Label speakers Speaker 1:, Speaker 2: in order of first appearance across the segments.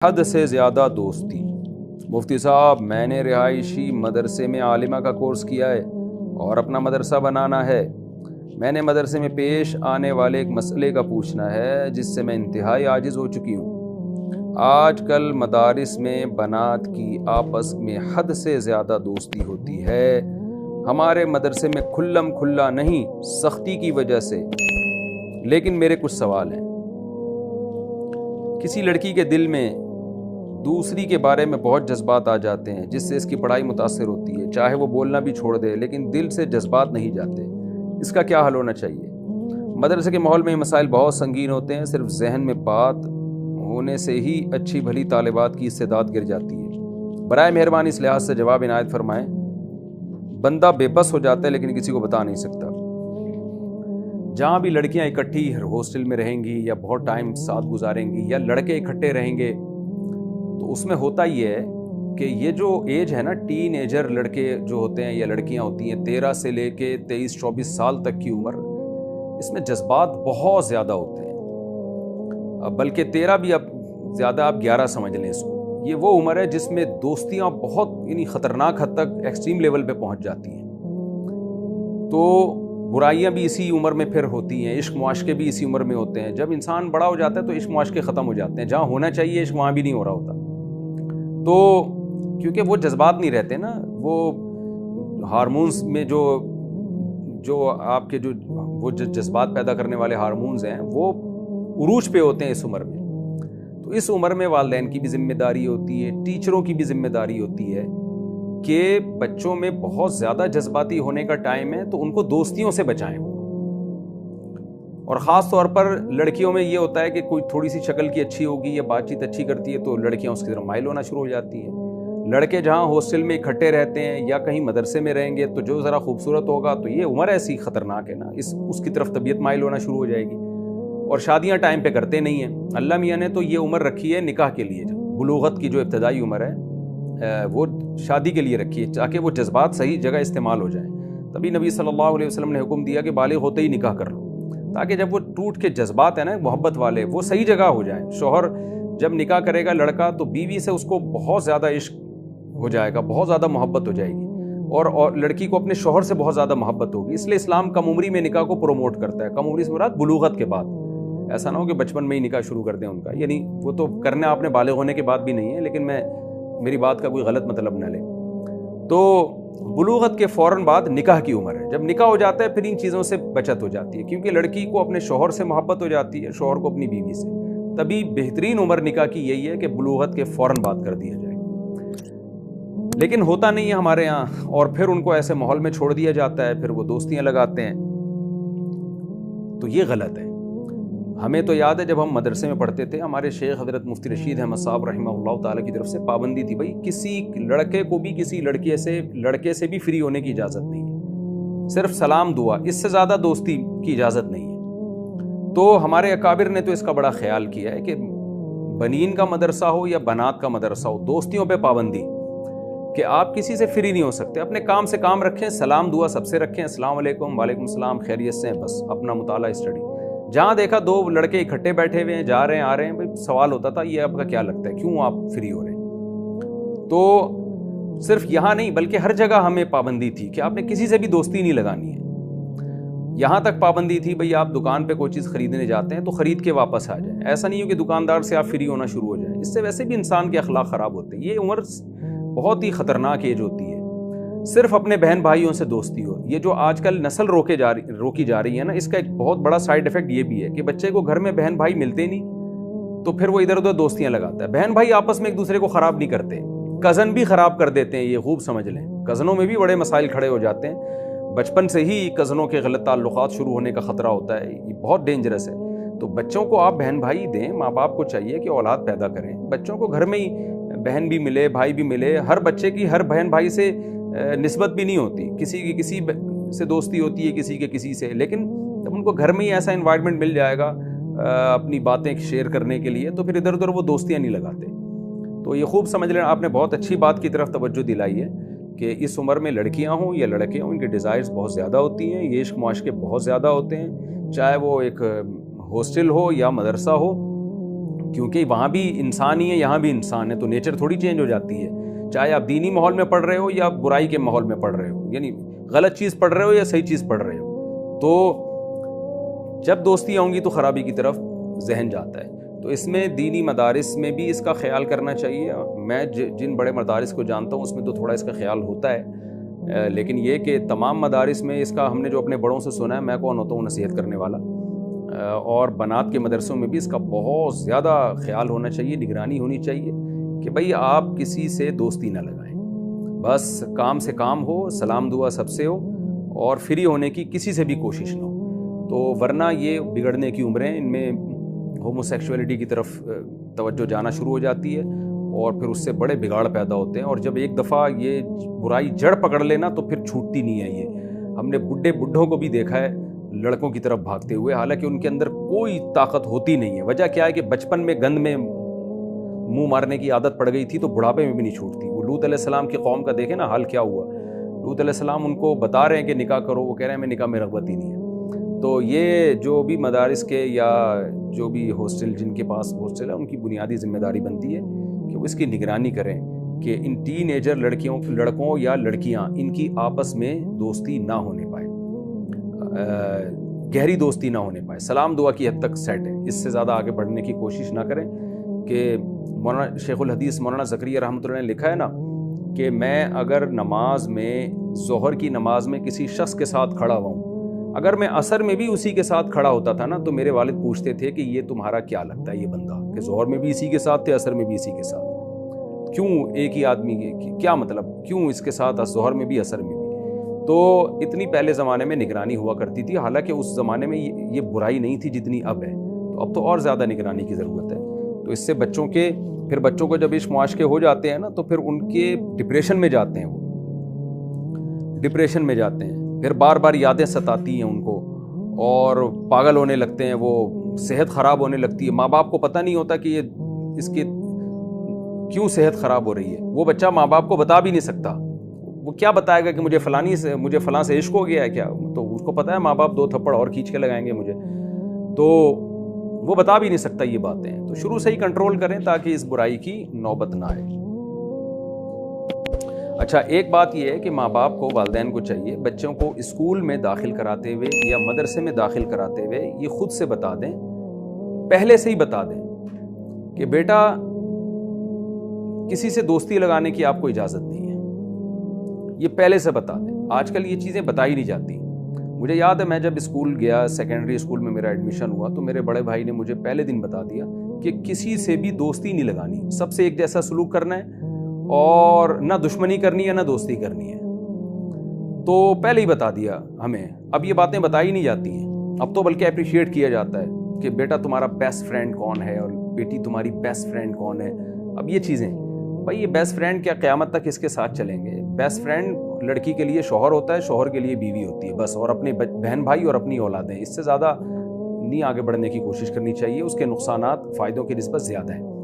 Speaker 1: حد سے زیادہ دوستی۔ مفتی صاحب، میں نے رہائشی مدرسے میں عالمہ کا کورس کیا ہے اور اپنا مدرسہ بنانا ہے۔ میں نے مدرسے میں پیش آنے والے ایک مسئلے کا پوچھنا ہے جس سے میں انتہائی عاجز ہو چکی ہوں۔ آج کل مدارس میں بنات کی آپس میں حد سے زیادہ دوستی ہوتی ہے۔ ہمارے مدرسے میں کھلم کھلا نہیں، سختی کی وجہ سے۔ لیکن میرے کچھ سوال ہیں۔ کسی لڑکی کے دل میں دوسری کے بارے میں بہت جذبات آ جاتے ہیں جس سے اس کی پڑھائی متاثر ہوتی ہے، چاہے وہ بولنا بھی چھوڑ دے، لیکن دل سے جذبات نہیں جاتے۔ اس کا کیا حل ہونا چاہیے؟ مدرسے کے ماحول میں یہ مسائل بہت سنگین ہوتے ہیں، صرف ذہن میں بات ہونے سے ہی اچھی بھلی طالبات کی استعداد گر جاتی ہے۔ برائے مہربانی اس لحاظ سے جواب عنایت فرمائیں۔ بندہ بے بس ہو جاتا ہے لیکن کسی کو بتا نہیں سکتا۔ جہاں بھی لڑکیاں اکٹھی ہاسٹل میں رہیں گی یا بہت ٹائم ساتھ گزاریں گی یا لڑکے اکٹھے رہیں گے، تو اس میں ہوتا یہ ہے کہ یہ جو ایج ہے نا، ٹین ایجر لڑکے جو ہوتے ہیں یا لڑکیاں ہوتی ہیں، 13 سے لے کے 23-24 سال تک کی عمر، اس میں جذبات بہت زیادہ ہوتے ہیں، بلکہ 13 بھی اب زیادہ، آپ 11 سمجھ لیں اس کو۔ یہ وہ عمر ہے جس میں دوستیاں بہت خطرناک حد تک ایکسٹریم لیول پہ پہنچ جاتی ہیں۔ تو برائیاں بھی اسی عمر میں پھر ہوتی ہیں، عشق معاشقے بھی اسی عمر میں ہوتے ہیں۔ جب انسان بڑا ہو جاتا ہے تو عشق معاشقے ختم ہو جاتے ہیں، جہاں ہونا چاہیے عشق وہاں بھی نہیں ہو رہا ہوتا۔ تو کیونکہ وہ جذبات نہیں رہتے نا، وہ ہارمونز میں جو آپ کے وہ جذبات پیدا کرنے والے ہارمونز ہیں وہ عروج پہ ہوتے ہیں اس عمر میں۔ تو اس عمر میں والدین کی بھی ذمہ داری ہوتی ہے، ٹیچروں کی بھی ذمہ داری ہوتی ہے کہ بچوں میں بہت زیادہ جذباتی ہونے کا ٹائم ہے تو ان کو دوستیوں سے بچائیں۔ اور خاص طور پر لڑکیوں میں یہ ہوتا ہے کہ کوئی تھوڑی سی شکل کی اچھی ہوگی یا بات چیت اچھی کرتی ہے تو لڑکیاں اس کی طرف مائل ہونا شروع ہو جاتی ہیں۔ لڑکے جہاں ہاسٹل میں اکٹھے رہتے ہیں یا کہیں مدرسے میں رہیں گے تو جو ذرا خوبصورت ہوگا تو یہ عمر ایسی خطرناک ہے نا، اس کی طرف طبیعت مائل ہونا شروع ہو جائے گی۔ اور شادیاں ٹائم پہ کرتے نہیں ہیں۔ اللہ میاں نے تو یہ عمر رکھی ہے نکاح کے لیے، بلوغت کی جو ابتدائی عمر ہے وہ شادی کے لیے رکھی ہے تاکہ وہ جذبات صحیح جگہ استعمال ہو جائیں۔ تبھی نبی صلی اللہ علیہ وسلم نے حکم دیا کہ بالغ ہوتے ہی نکاح کر لو، تاکہ جب وہ ٹوٹ کے جذبات ہیں نا محبت والے وہ صحیح جگہ ہو جائیں۔ شوہر جب نکاح کرے گا لڑکا تو بیوی سے اس کو بہت زیادہ عشق ہو جائے گا، بہت زیادہ محبت ہو جائے گی، اور لڑکی کو اپنے شوہر سے بہت زیادہ محبت ہوگی۔ اس لیے اسلام کم عمری میں نکاح کو پروموٹ کرتا ہے۔ کم عمری سے مراد بلوغت کے بعد، ایسا نہ ہو کہ بچپن میں ہی نکاح شروع کر دیں ان کا، یعنی وہ تو کرنا آپ نے بالغ ہونے کے بعد بھی نہیں ہے، لیکن میری بات کا کوئی غلط مطلب نہ لیں۔ تو بلوغت کے فوراً بعد نکاح کی عمر ہے۔ جب نکاح ہو جاتا ہے پھر ان چیزوں سے بچت ہو جاتی ہے، کیونکہ لڑکی کو اپنے شوہر سے محبت ہو جاتی ہے، شوہر کو اپنی بیوی سے۔ تبھی بہترین عمر نکاح کی یہی ہے کہ بلوغت کے فوراً بعد کر دیا جائے۔ لیکن ہوتا نہیں ہے ہمارے یہاں، اور پھر ان کو ایسے ماحول میں چھوڑ دیا جاتا ہے، پھر وہ دوستیاں لگاتے ہیں، تو یہ غلط ہے۔ ہمیں تو یاد ہے جب ہم مدرسے میں پڑھتے تھے، ہمارے شیخ حضرت مفتی رشید احمد صاحب رحمہ اللہ تعالیٰ کی طرف سے پابندی تھی، بھائی کسی لڑکے کو بھی کسی لڑکے سے بھی فری ہونے کی اجازت نہیں ہے، صرف سلام دعا، اس سے زیادہ دوستی کی اجازت نہیں ہے۔ تو ہمارے اکابر نے تو اس کا بڑا خیال کیا ہے کہ بنین کا مدرسہ ہو یا بنات کا مدرسہ ہو، دوستیوں پہ پابندی کہ آپ کسی سے فری نہیں ہو سکتے، اپنے کام سے کام رکھیں، سلام دعا سب سے رکھیں، السلام علیکم، وعلیکم السلام، خیریت سے ہیں، بس اپنا مطالعہ اسٹڈی۔ جہاں دیکھا دو لڑکے اکٹھے بیٹھے ہوئے ہیں، جا رہے ہیں آ رہے ہیں، بھائی سوال ہوتا تھا یہ آپ کا کیا لگتا ہے، کیوں آپ فری ہو رہے ہیں؟ تو صرف یہاں نہیں بلکہ ہر جگہ ہمیں پابندی تھی کہ آپ نے کسی سے بھی دوستی نہیں لگانی ہے۔ یہاں تک پابندی تھی بھائی آپ دکان پہ کوئی چیز خریدنے جاتے ہیں تو خرید کے واپس آ جائیں، ایسا نہیں ہو کہ دکاندار سے آپ فری ہونا شروع ہو جائیں، اس سے ویسے بھی انسان کے اخلاق خراب ہوتے ہیں۔ یہ عمر بہت ہی خطرناک ایج ہوتی ہے۔ صرف اپنے بہن بھائیوں سے دوستی ہو، یہ جو آج کل نسل روکی جا رہی ہے نا، اس کا ایک بہت بڑا سائیڈ ایفیکٹ یہ بھی ہے کہ بچے کو گھر میں بہن بھائی ملتے نہیں تو پھر وہ ادھر ادھر دوستیاں لگاتا ہے۔ بہن بھائی آپس میں ایک دوسرے کو خراب نہیں کرتے، کزن بھی خراب کر دیتے ہیں، یہ خوب سمجھ لیں۔ کزنوں میں بھی بڑے مسائل کھڑے ہو جاتے ہیں، بچپن سے ہی کزنوں کے غلط تعلقات شروع ہونے کا خطرہ ہوتا ہے، یہ بہت ڈینجرس ہے۔ تو بچوں کو آپ بہن بھائی دیں، ماں باپ کو چاہیے کہ اولاد پیدا کریں، بچوں کو گھر میں ہی بہن بھی ملے، بھائی بھی ملے۔ ہر بچے کی ہر بہن بھائی سے نسبت بھی نہیں ہوتی، کسی کی کسی سے دوستی ہوتی ہے، کسی کے کسی سے، لیکن جب ان کو گھر میں ہی ایسا انوائرمنٹ مل جائے گا اپنی باتیں شیئر کرنے کے لیے تو پھر ادھر ادھر وہ دوستیاں نہیں لگاتے۔ تو یہ خوب سمجھ لیں، آپ نے بہت اچھی بات کی طرف توجہ دلائی ہے کہ اس عمر میں لڑکیاں ہوں یا لڑکے ہوں، ان کی ڈیزائرز بہت زیادہ ہوتی ہیں، یہ عشق معاشقے بہت زیادہ ہوتے ہیں، چاہے وہ ایک ہاسٹل ہو یا مدرسہ ہو۔ کیونکہ وہاں بھی انسان ہی ہے, یہاں بھی انسان ہے, تو نیچر تھوڑی چینج ہو جاتی ہے, چاہے آپ دینی ماحول میں پڑھ رہے ہو یا برائی کے ماحول میں پڑھ رہے ہو, یعنی غلط چیز پڑھ رہے ہو یا صحیح چیز پڑھ رہے ہو. تو جب دوستیاں ہوں گی تو خرابی کی طرف ذہن جاتا ہے. تو اس میں دینی مدارس میں بھی اس کا خیال کرنا چاہیے. میں جن بڑے مدارس کو جانتا ہوں اس میں تو تھوڑا اس کا خیال ہوتا ہے, لیکن یہ کہ تمام مدارس میں اس کا ہم نے جو اپنے بڑوں سے سنا ہے, میں کون ہوتا ہوں نصیحت کرنے والا, اور بنات کے مدرسوں میں بھی اس کا بہت زیادہ خیال ہونا چاہیے, نگرانی ہونی چاہیے کہ بھئی آپ کسی سے دوستی نہ لگائیں, بس کام سے کام ہو, سلام دعا سب سے ہو, اور فری ہونے کی کسی سے بھی کوشش نہ ہو. تو ورنہ یہ بگڑنے کی عمریں, ان میں ہومو سیکشولیٹی کی طرف توجہ جانا شروع ہو جاتی ہے, اور پھر اس سے بڑے بگاڑ پیدا ہوتے ہیں. اور جب ایک دفعہ یہ برائی جڑ پکڑ لینا تو پھر چھوٹتی نہیں ہے. یہ ہم نے بڈھوں کو بھی دیکھا ہے لڑکوں کی طرف بھاگتے ہوئے, حالانکہ ان کے اندر کوئی طاقت ہوتی نہیں ہے. وجہ کیا ہے کہ بچپن میں گند میں منہ مارنے کی عادت پڑ گئی تھی, تو بڑھاپے میں بھی نہیں چھوٹتی. وہ لوط علیہ السلام کی قوم کا دیکھیں نا حال کیا ہوا. لوط علیہ السلام ان کو بتا رہے ہیں کہ نکاح کرو, وہ کہہ رہے ہیں میں نکاح میں رغبت ہی نہیں ہے. تو یہ جو بھی مدارس کے یا جو بھی ہاسٹل, جن کے پاس ہاسٹل ہے, ان کی بنیادی ذمہ داری بنتی ہے کہ وہ اس کی نگرانی کریں کہ ان ٹین ایجر لڑکوں یا لڑکیاں ان کی آپس میں دوستی نہ ہونے پائے, گہری دوستی نہ ہونے پائے. سلام دعا کی حد تک سیٹ ہے, اس سے زیادہ آگے بڑھنے کی کوشش نہ کریں. کہ مولانا شیخ الحدیث مولانا زکریا رحمۃ اللہ نے لکھا ہے نا کہ میں اگر نماز میں, ظہر کی نماز میں کسی شخص کے ساتھ کھڑا ہوں, اگر میں عصر میں بھی اسی کے ساتھ کھڑا ہوتا تھا نا, تو میرے والد پوچھتے تھے کہ یہ تمہارا کیا لگتا ہے یہ بندہ, کہ ظہر میں بھی اسی کے ساتھ تھے, عصر میں بھی اسی کے ساتھ, کیوں ایک ہی آدمی کے کیا مطلب, کیوں اس کے ساتھ ظہر میں بھی عصر میں بھی. تو اتنی پہلے زمانے میں نگرانی ہوا کرتی تھی, حالانکہ اس زمانے میں یہ برائی نہیں تھی جتنی اب ہے. تو اب تو اور زیادہ نگرانی کی ضرورت ہے. تو اس سے بچوں کو جب عشق معاشقے ہو جاتے ہیں نا, تو پھر ان کے ڈپریشن میں جاتے ہیں, وہ ڈپریشن میں جاتے ہیں, پھر بار بار یادیں ستاتی ہیں ان کو, اور پاگل ہونے لگتے ہیں, وہ صحت خراب ہونے لگتی ہے. ماں باپ کو پتہ نہیں ہوتا کہ یہ اس کی کیوں صحت خراب ہو رہی ہے. وہ بچہ ماں باپ کو بتا بھی نہیں سکتا, وہ کیا بتائے گا کہ مجھے فلاں سے عشق ہو گیا ہے کیا, تو اس کو پتہ ہے ماں باپ 2 تھپڑ اور کھینچ کے لگائیں گے مجھے, تو وہ بتا بھی نہیں سکتا یہ باتیں. تو شروع سے ہی کنٹرول کریں تاکہ اس برائی کی نوبت نہ آئے. اچھا, ایک بات یہ ہے کہ ماں باپ کو, والدین کو چاہیے بچوں کو اسکول میں داخل کراتے ہوئے یا مدرسے میں داخل کراتے ہوئے یہ خود سے بتا دیں, پہلے سے ہی بتا دیں کہ بیٹا کسی سے دوستی لگانے کی آپ کو اجازت نہیں ہے. یہ پہلے سے بتا دیں. آج کل یہ چیزیں بتائی نہیں جاتی. مجھے یاد ہے میں جب اسکول گیا, سیکنڈری اسکول میں میرا ایڈمیشن ہوا, تو میرے بڑے بھائی نے مجھے پہلے دن بتا دیا کہ کسی سے بھی دوستی نہیں لگانی, سب سے ایک جیسا سلوک کرنا ہے, اور نہ دشمنی کرنی ہے نہ دوستی کرنی ہے. تو پہلے ہی بتا دیا ہمیں. اب یہ باتیں بتائی نہیں جاتی ہیں, اب تو بلکہ اپریشیٹ کیا جاتا ہے کہ بیٹا تمہارا بیسٹ فرینڈ کون ہے, اور بیٹی تمہاری بیسٹ فرینڈ کون ہے. اب یہ چیزیں, بھائی یہ بیسٹ فرینڈ کیا قیامت تک اس کے ساتھ چلیں گے؟ بیسٹ فرینڈ لڑکی کے لیے شوہر ہوتا ہے, شوہر کے لیے بیوی ہوتی ہے بس, اور اپنے بہن بھائی اور اپنی اولادیں. اس سے زیادہ نہیں آگے بڑھنے کی کوشش کرنی چاہیے, اس کے نقصانات فائدوں کی نسبت زیادہ ہیں.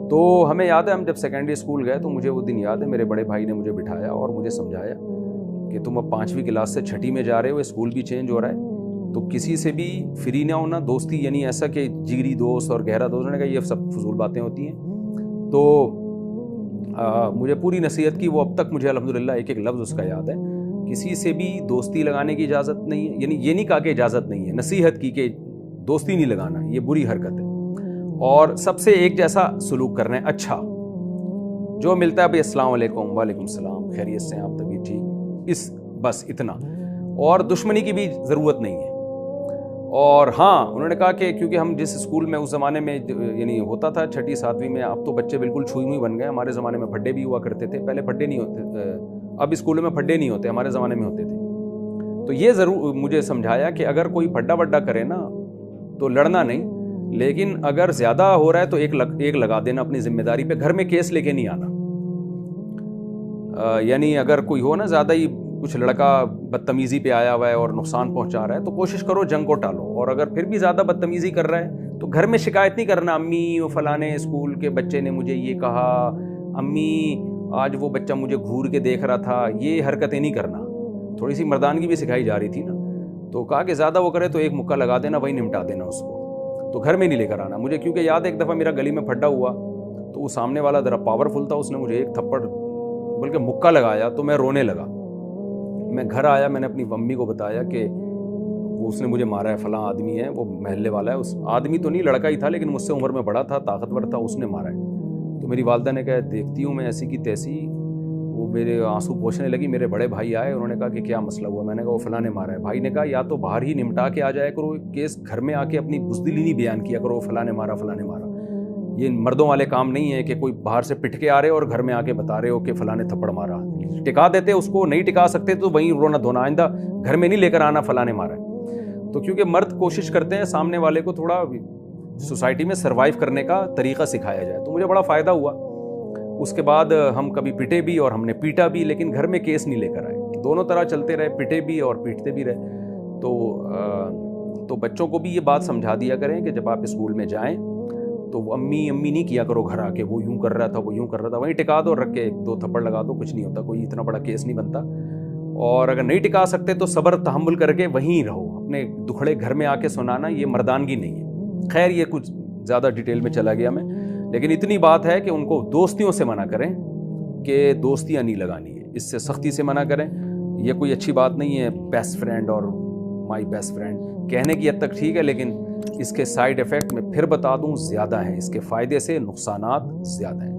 Speaker 1: تو ہمیں یاد ہے ہم جب سیکنڈری اسکول گئے تو مجھے وہ دن یاد ہے, میرے بڑے بھائی نے مجھے بٹھایا اور مجھے سمجھایا کہ تم اب 5ویں کلاس سے 6ٹھی میں جا رہے ہو, اسکول بھی چینج ہو رہا ہے, تو کسی سے بھی فری نہ ہونا. دوستی یعنی ایسا کہ جگری دوست اور گہرا دوست, نے کہا یہ سب فضول باتیں ہوتی ہیں. تو مجھے پوری نصیحت کی, وہ اب تک مجھے الحمدللہ ایک ایک لفظ اس کا یاد ہے. کسی سے بھی دوستی لگانے کی اجازت نہیں ہے, یعنی یہ نہیں کہا کہ اجازت نہیں ہے, نصیحت کی کہ دوستی نہیں لگانا, یہ بری حرکت ہے. اور سب سے ایک جیسا سلوک کرنا ہے, اچھا جو ملتا ہے بھائی السلام علیکم, وعلیکم السلام, خیریت سے ہیں آپ, طبیعت ٹھیک, بس اتنا. اور دشمنی کی بھی ضرورت نہیں ہے. اور ہاں انہوں نے کہا کہ کیونکہ ہم جس اسکول میں اس زمانے میں یعنی ہوتا تھا 6ٹھی 7ویں میں, اب تو بچے بالکل چھوئی ہوئی بن گئے. ہمارے زمانے میں پھڈے بھی ہوا کرتے تھے, پہلے پھڈے نہیں ہوتے, اب اسکولوں میں پھڈے نہیں ہوتے, ہمارے زمانے میں ہوتے تھے. تو یہ ضرور مجھے سمجھایا کہ اگر کوئی پھڈا وڈا کرے نا تو لڑنا نہیں, لیکن اگر زیادہ ہو رہا ہے تو ایک لگا دینا اپنی ذمہ داری پہ, گھر میں کیس لے کے نہیں آنا. یعنی اگر کوئی ہو نا زیادہ ہی کچھ لڑکا بدتمیزی پہ آیا ہوا ہے اور نقصان پہنچا رہا ہے, تو کوشش کرو جنگ کو ٹالو. اور اگر پھر بھی زیادہ بدتمیزی کر رہا ہے تو گھر میں شکایت نہیں کرنا, امی وہ فلانے اسکول کے بچے نے مجھے یہ کہا, امی آج وہ بچہ مجھے گھور کے دیکھ رہا تھا. یہ حرکتیں نہیں کرنا. تھوڑی سی مردانگی بھی سکھائی جا رہی تھی نا, تو کہا کہ زیادہ وہ کرے تو ایک مکہ لگا دینا, وہی نمٹا دینا اس کو. تو گھر میں نہیں لے کر آنا مجھے، کیونکہ یاد ہے ایک دفعہ میرا گلی میں پھڈا ہوا تو وہ سامنے والا ذرا پاورفل تھا، اس نے مجھے ایک تھپڑ بلکہ مکہ لگایا تو میں رونے لگا. میں گھر آیا، میں نے اپنی امی کو بتایا کہ وہ اس نے مجھے مارا ہے، فلاں آدمی ہے، وہ محلے والا ہے. اس آدمی تو نہیں، لڑکا ہی تھا لیکن مجھ سے عمر میں بڑا تھا، طاقتور تھا، اس نے مارا ہے. تو میری والدہ نے کہا دیکھتی ہوں میں ایسی کی تیسی. وہ میرے آنسو پوچھنے لگی. میرے بڑے بھائی آئے، انہوں نے کہا کہ کیا مسئلہ ہوا؟ میں نے کہا وہ فلاں نے مارا ہے. بھائی نے کہا یا تو باہر ہی نمٹا کے آ جایا کرو کیس، گھر میں آ کے اپنی بزدلی نہیں بیان کیا کرو فلاں نے مارا فلاں نے مارا. یہ مردوں والے کام نہیں ہے کہ کوئی باہر سے پٹ کے آ رہے اور گھر میں آ کے بتا رہے ہو کہ فلاں نے تھپڑ مارا. ٹکا دیتے اس کو، نہیں ٹکا سکتے تو وہیں رونا دھونا، آئندہ گھر میں نہیں لے کر آنا فلاں نے مارا ہے. تو کیونکہ مرد کوشش کرتے ہیں سامنے والے کو تھوڑا سوسائٹی میں سروائیو کرنے کا طریقہ سکھایا جائے، تو مجھے بڑا فائدہ ہوا. اس کے بعد ہم کبھی پٹے بھی اور ہم نے پیٹا بھی، لیکن گھر میں کیس نہیں لے کر آئے. دونوں طرح چلتے رہے، پٹے بھی اور پیٹتے بھی رہے. تو بچوں کو بھی یہ بات سمجھا دیا کریں کہ جب آپ اسکول میں جائیں تو وہ امی نہیں کیا کرو گھر آ کے، وہ یوں کر رہا تھا وہ یوں کر رہا تھا، وہیں ٹکا دو، رکھ کے 2 تھپڑ لگا دو، کچھ نہیں ہوتا، کوئی اتنا بڑا کیس نہیں بنتا. اور اگر نہیں ٹکا سکتے تو صبر تحمل کر کے وہیں رہو. اپنے دکھڑے گھر میں آ کے سنانا یہ مردانگی نہیں ہے. خیر یہ کچھ زیادہ ڈیٹیل میں چلا گیا میں، لیکن اتنی بات ہے کہ ان کو دوستیوں سے منع کریں کہ دوستیاں نہیں لگانی ہے، اس سے سختی سے منع کریں. یہ کوئی اچھی بات نہیں ہے بیسٹ فرینڈ اور مائی بیسٹ فرینڈ کہنے کی حد تک ٹھیک ہے، لیکن اس کے سائیڈ ایفیکٹ میں پھر بتا دوں زیادہ ہیں، اس کے فائدے سے نقصانات زیادہ ہیں.